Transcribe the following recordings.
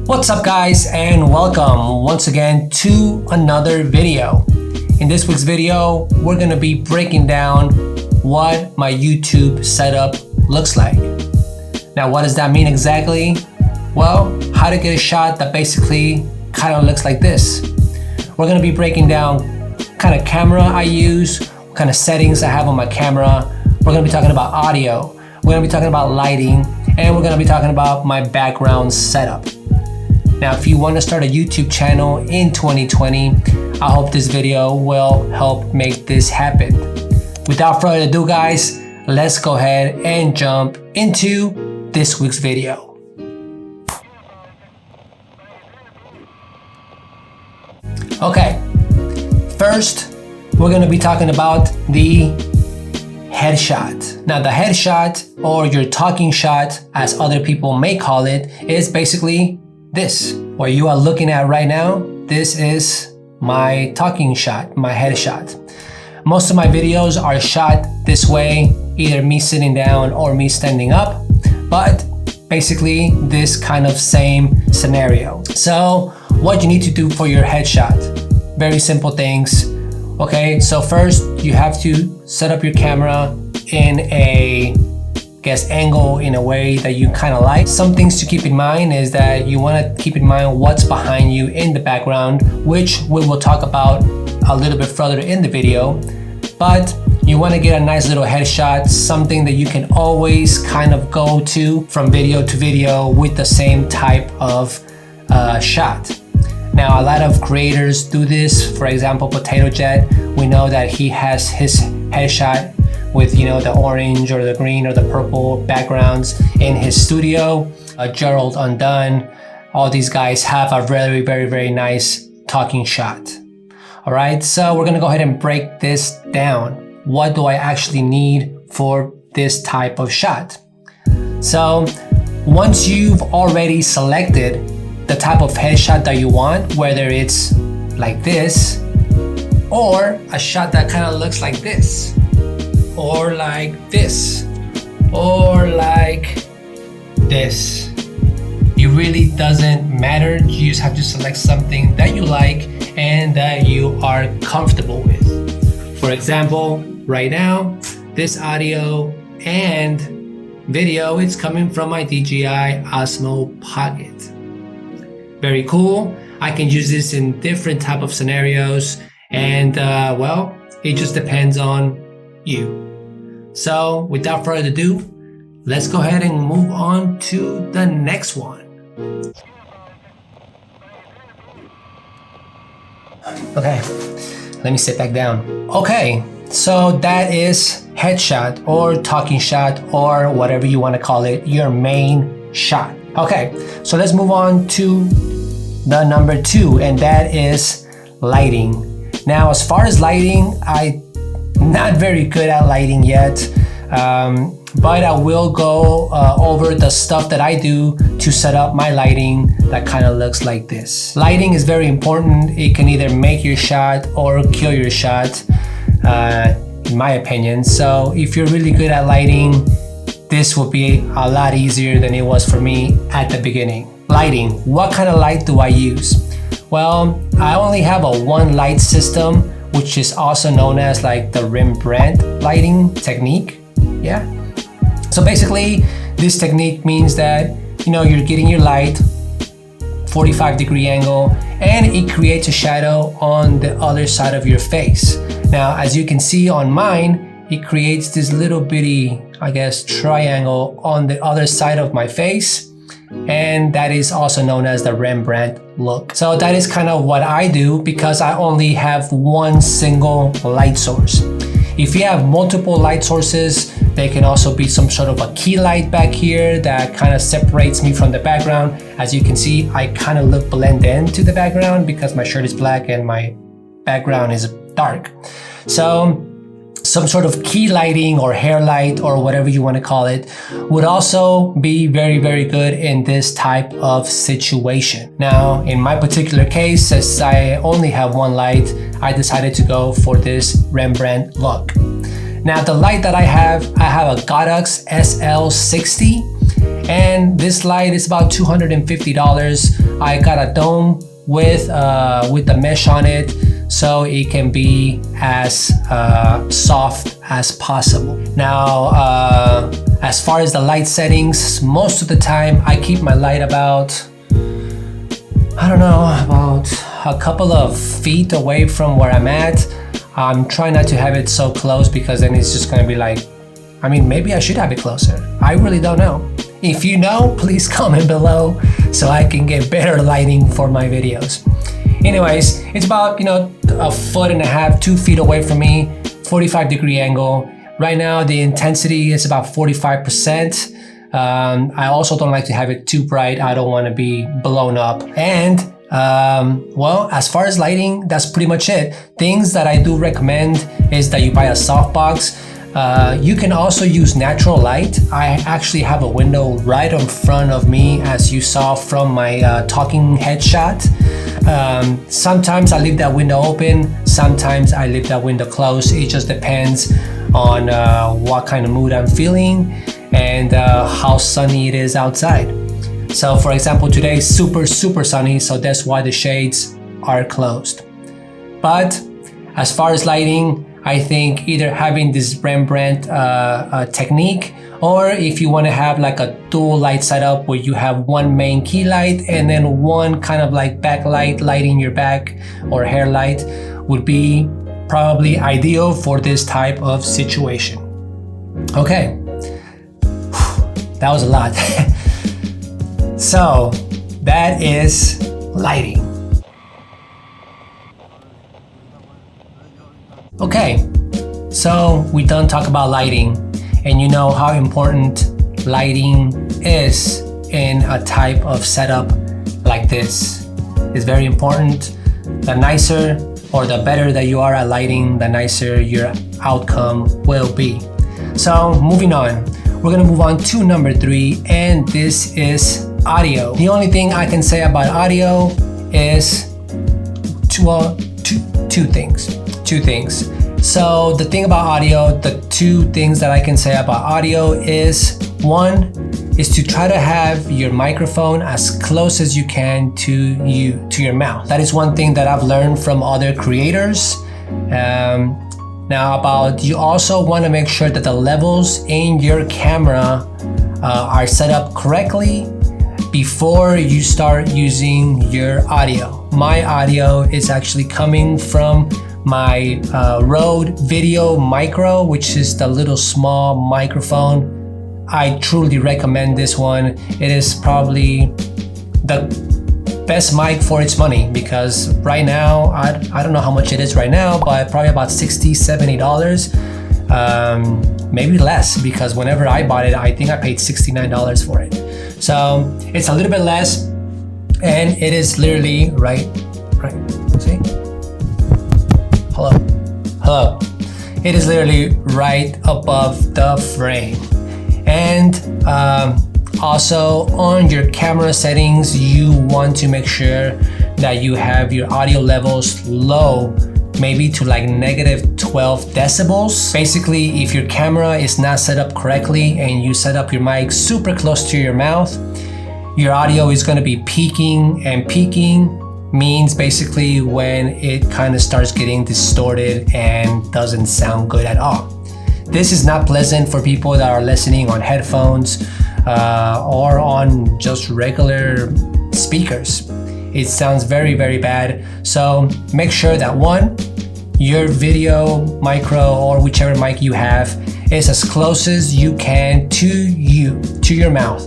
What's up guys, and welcome once again to another video. In this week's video, we're gonna be breaking down what my YouTube setup looks like. Now, what does that mean exactly? Well, how to get a shot that basically kind of looks like this. We're gonna be breaking down kind of camera I use, what kind of settings I have on my camera. We're gonna be talking about audio. We're gonna be talking about lighting, and we're gonna be talking about my background setup. Now, if you want to start a YouTube channel in 2020, I hope this video will help make this happen. Without further ado, guys, let's go ahead and jump into this week's video. Okay, first, we're going to be talking about the headshot. Now, the headshot, or your talking shot, as other people may call it, is basically this. What you are looking at right now, this is my talking shot, my headshot. Most of my videos are shot this way, either me sitting down or me standing up, but basically this kind of same scenario. So what you need to do for your headshot, very simple things. Okay, so first you have to set up your camera in a angle in a way that you kind of like. Some things to keep in mind is that you want to keep in mind what's behind you in the background, which we will talk about a little bit further in the video. But you want to get a nice little headshot, something that you can always kind of go to from video to video with the same type of shot. Now, a lot of creators do this. For example, Potato Jet, we know that he has his headshot with, you know, the orange or the green or the purple backgrounds in his studio. Gerald Undone, all these guys have a very, very, very nice talking shot. All right, so we're gonna go ahead and break this down. What do I actually need for this type of shot? So once you've already selected the type of headshot that you want, whether it's like this, or a shot that kind of looks like this, or like this, or like this. It really doesn't matter. You just have to select something that you like and that you are comfortable with. For example, right now, this audio and video is coming from my DJI Osmo Pocket. Very cool. I can use this in different type of scenarios, and well, it just depends on you. So without further ado, let's go ahead and move on to the next one. Okay, let me sit back down. Okay, so that is headshot or talking shot or whatever you want to call it, your main shot. Okay, so let's move on to the number 2, and that is lighting. Now, as far as lighting, I'm not very good at lighting yet, but I will go over the stuff that I do to set up my lighting that kind of looks like this. Lighting is very important. It can either make your shot or kill your shot, in my opinion. So if you're really good at lighting, this will be a lot easier than it was for me at the beginning. Lighting, what kind of light do I use? Well, I only have a one light system, which is also known as like the Rembrandt lighting technique. Yeah. So basically, this technique means that, you know, you're getting your light 45-degree angle, and it creates a shadow on the other side of your face. Now, as you can see on mine, it creates this little bitty, I guess, triangle on the other side of my face. and that is also known as the Rembrandt look. So that is kind of what I do because I only have one single light source. If you have multiple light sources, they can also be some sort of a key light back here that kind of separates me from the background. As you can see, I kind of look blend into the background because my shirt is black and my background is dark. So some sort of key lighting or hair light or whatever you want to call it would also be very, very good in this type of situation. Now, in my particular case, since I only have one light, I decided to go for this Rembrandt look. Now, the light that I have a Godox SL60, and this light is about $250. I got a dome with the mesh on it, so it can be as soft as possible. Now, as far as the light settings, most of the time I keep my light about, I don't know, about a couple of feet away from where I'm at. I'm trying not to have it so close because then it's just gonna be like, I mean, maybe I should have it closer. I really don't know. If you know, please comment below so I can get better lighting for my videos. Anyways, it's about, a foot and a half, 2 feet away from me, 45-degree angle. Right now, the intensity is about 45%. I also don't like to have it too bright. I don't want to be blown up. And well, as far as lighting, that's pretty much it. Things that I do recommend is that you buy a softbox. You can also use natural light. I actually have a window right in front of me, as you saw from my talking head shot. Sometimes I leave that window open, sometimes I leave that window closed. It just depends on what kind of mood I'm feeling and how sunny it is outside. So for example, today is super sunny, so that's why the shades are closed. But as far as lighting, I think either having this Rembrandt technique, or if you want to have like a dual light setup where you have one main key light and then one kind of like backlight lighting your back or hair light, would be probably ideal for this type of situation. Okay, that was a lot. So that is lighting. Okay, so we done talk about lighting, and you know how important lighting is in a type of setup like this. It's very important. The nicer or the better that you are at lighting, the nicer your outcome will be. So moving on, we're gonna move on to number 3, and this is audio. The only thing I can say about audio is two things. So the thing about audio, the 2 things that I can say about audio is, 1 is to try to have your microphone as close as you can to your mouth. That is one thing that I've learned from other creators. Now you also want to make sure that the levels in your camera are set up correctly before you start using your audio. My audio is actually coming from my Rode Video Micro, which is the little small microphone. I truly recommend this one. It is probably the best mic for its money, because right now, I don't know how much it is right now, but probably about $60-$70. Maybe less, because whenever I bought it, I think I paid $69 for it. So it's a little bit less, and it is literally right, see? Hello. It is literally right above the frame. And also on your camera settings, you want to make sure that you have your audio levels low, maybe to like -12 decibels. Basically, if your camera is not set up correctly and you set up your mic super close to your mouth, your audio is going to be peaking, and peaking means basically when it kind of starts getting distorted and doesn't sound good at all. This is not pleasant for people that are listening on headphones or on just regular speakers. It sounds very, very bad. So make sure that 1, your video micro or whichever mic you have is as close as you can to your mouth.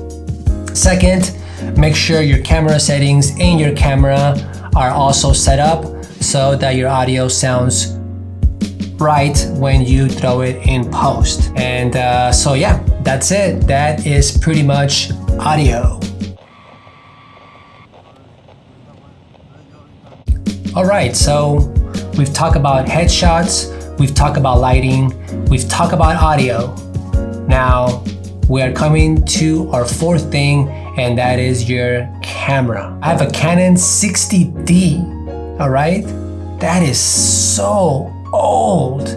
Second, Make sure your camera settings in your camera are also set up so that your audio sounds right when you throw it in post. And so yeah, that's it. That is pretty much audio. All right, so we've talked about headshots, we've talked about lighting, we've talked about audio. Now we are coming to our fourth thing, and that is your camera. I have a Canon 60D, all right? That is so old.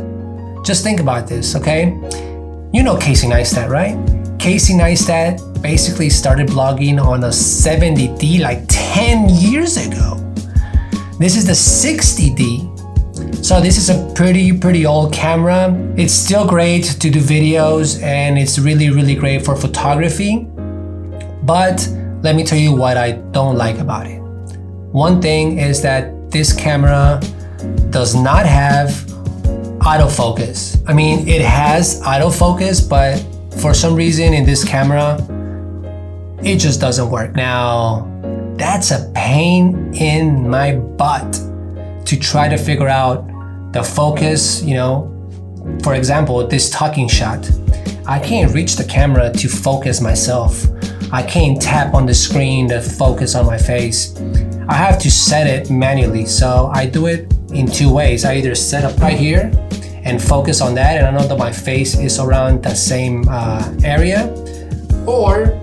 Just think about this, okay? You know Casey Neistat, right? Casey Neistat basically started blogging on a 70D like 10 years ago. This is the 60D. So this is a pretty old camera. It's still great to do videos and it's really great for photography. But let me tell you what I don't like about it. One thing is that this camera does not have autofocus. I mean, it has autofocus, but for some reason in this camera, it just doesn't work. Now, that's a pain in my butt to try to figure out the focus, you know. For example, this talking shot, I can't reach the camera to focus myself. I can't tap on the screen to focus on my face. I have to set it manually. So I do it in two ways. I either set up right here and focus on that, and I know that my face is around the same area, or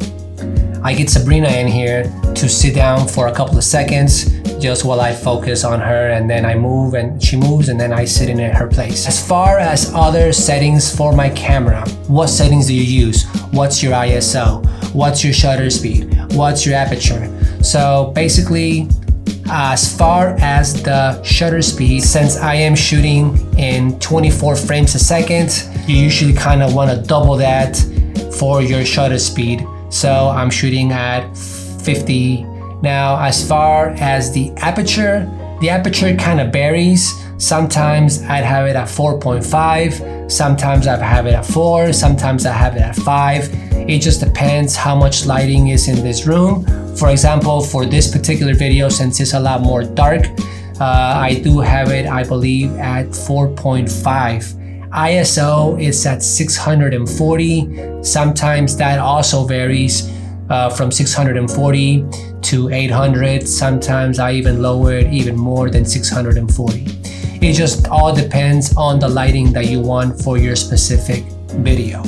I get Sabrina in here to sit down for a couple of seconds just while I focus on her, and then I move and she moves, and then I sit in her place. As far as other settings for my camera, what settings do you use? What's your ISO? What's your shutter speed? What's your aperture? So basically, as far as the shutter speed, since I am shooting in 24 frames a second, you usually kind of want to double that for your shutter speed. So I'm shooting at 50. Now, as far as the aperture kind of varies. Sometimes I'd have it at 4.5, sometimes I have it at 4, sometimes I have it at 5. It just depends how much lighting is in this room. For example, for this particular video, since it's a lot more dark, I do have it, I believe, at 4.5. ISO is at 640. Sometimes that also varies from 640 to 800. Sometimes I even lower it even more than 640. It just all depends on the lighting that you want for your specific video.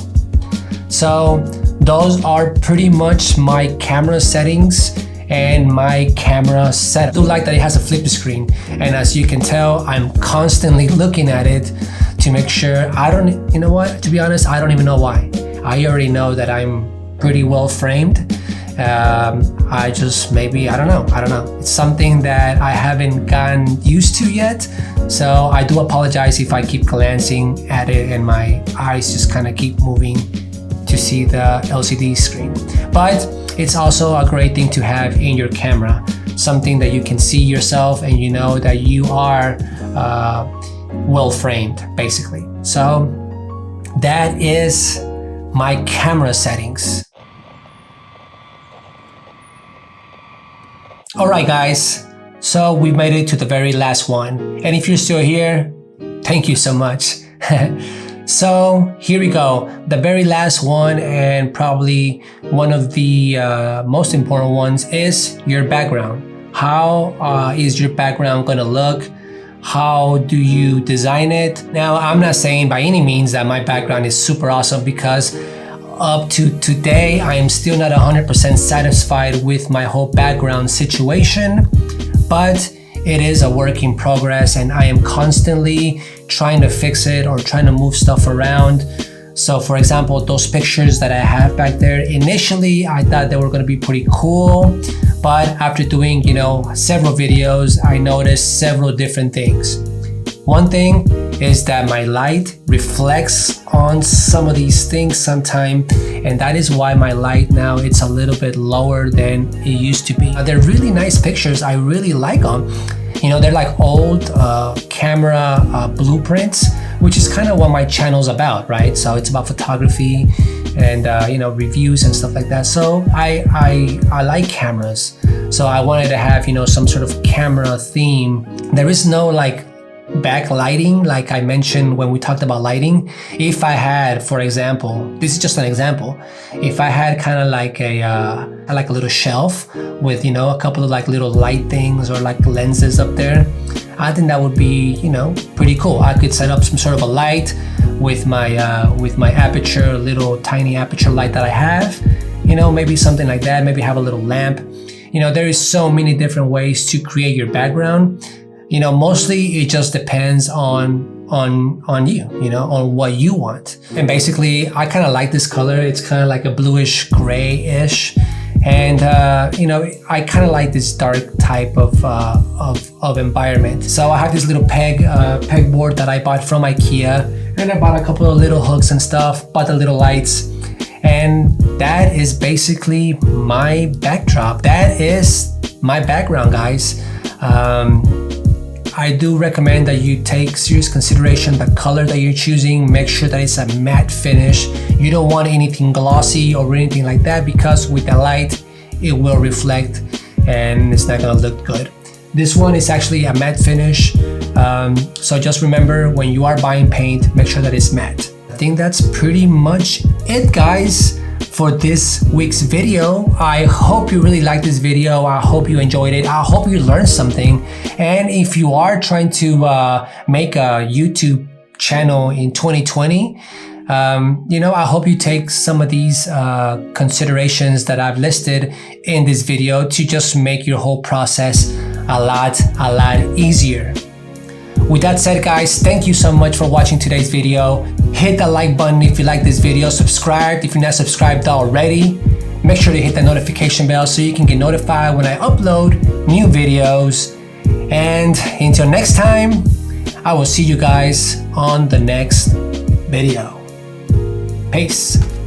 So those are pretty much my camera settings and my camera setup. I do like that it has a flip screen, and as you can tell, I'm constantly looking at it to make sure you know what, to be honest, I don't even know why. I already know that I'm pretty well framed. I just maybe, I don't know. It's something that I haven't gotten used to yet. So I do apologize if I keep glancing at it and my eyes just kind of keep moving to see the LCD screen. But it's also a great thing to have in your camera, something that you can see yourself and you know that you are well framed, basically. So that is my camera settings. All right, guys, so we made it to the very last one. And if you're still here, thank you so much. So here we go. The very last one, and probably one of the most important ones, is your background. How is your background gonna look? How do you design it? Now, I'm not saying by any means that my background is super awesome, because up to today, I am still not 100% satisfied with my whole background situation, but it is a work in progress and I am constantly trying to fix it or trying to move stuff around. So for example, those pictures that I have back there, initially I thought they were gonna be pretty cool, but after doing, several videos, I noticed several different things. One thing is that my light reflects on some of these things sometime, and that is why my light now, it's a little bit lower than it used to be. They're really nice pictures, I really like them. They're like old camera blueprints, which is kind of what my channel's about, right? So it's about photography and reviews and stuff like that. So I like cameras, so I wanted to have some sort of camera theme. There is no like backlighting like I mentioned when we talked about lighting. If I had, for example, this is just an example, if I had kind of like a little shelf with a couple of like little light things or like lenses up there, I think that would be pretty cool. I could set up some sort of a light with my aperture, little tiny aperture light that I have, maybe something like that. Maybe have a little lamp. There is so many different ways to create your background. Mostly it just depends on you, on what you want. And basically, I kind of like this color. It's kind of like a bluish grayish, and I kind of like this dark type of environment. So I have this little pegboard that I bought from IKEA, and I bought a couple of little hooks and stuff, bought the little lights, and that is basically my backdrop. That is my background, guys. I do recommend that you take serious consideration the color that you're choosing. Make sure that it's a matte finish. You don't want anything glossy or anything like that, because with the light it will reflect and it's not gonna look good. This one is actually a matte finish, so just remember, when you are buying paint, make sure that it's matte. I think that's pretty much it, guys, for this week's video. I hope you really liked this video. I hope you enjoyed it. I hope you learned something. And if you are trying to make a YouTube channel in 2020, I hope you take some of these considerations that I've listed in this video to just make your whole process a lot easier. With that said, guys, thank you so much for watching today's video. Hit the like button if you like this video. Subscribe if you're not subscribed already. Make sure to hit the notification bell so you can get notified when I upload new videos. And until next time, I will see you guys on the next video. Peace.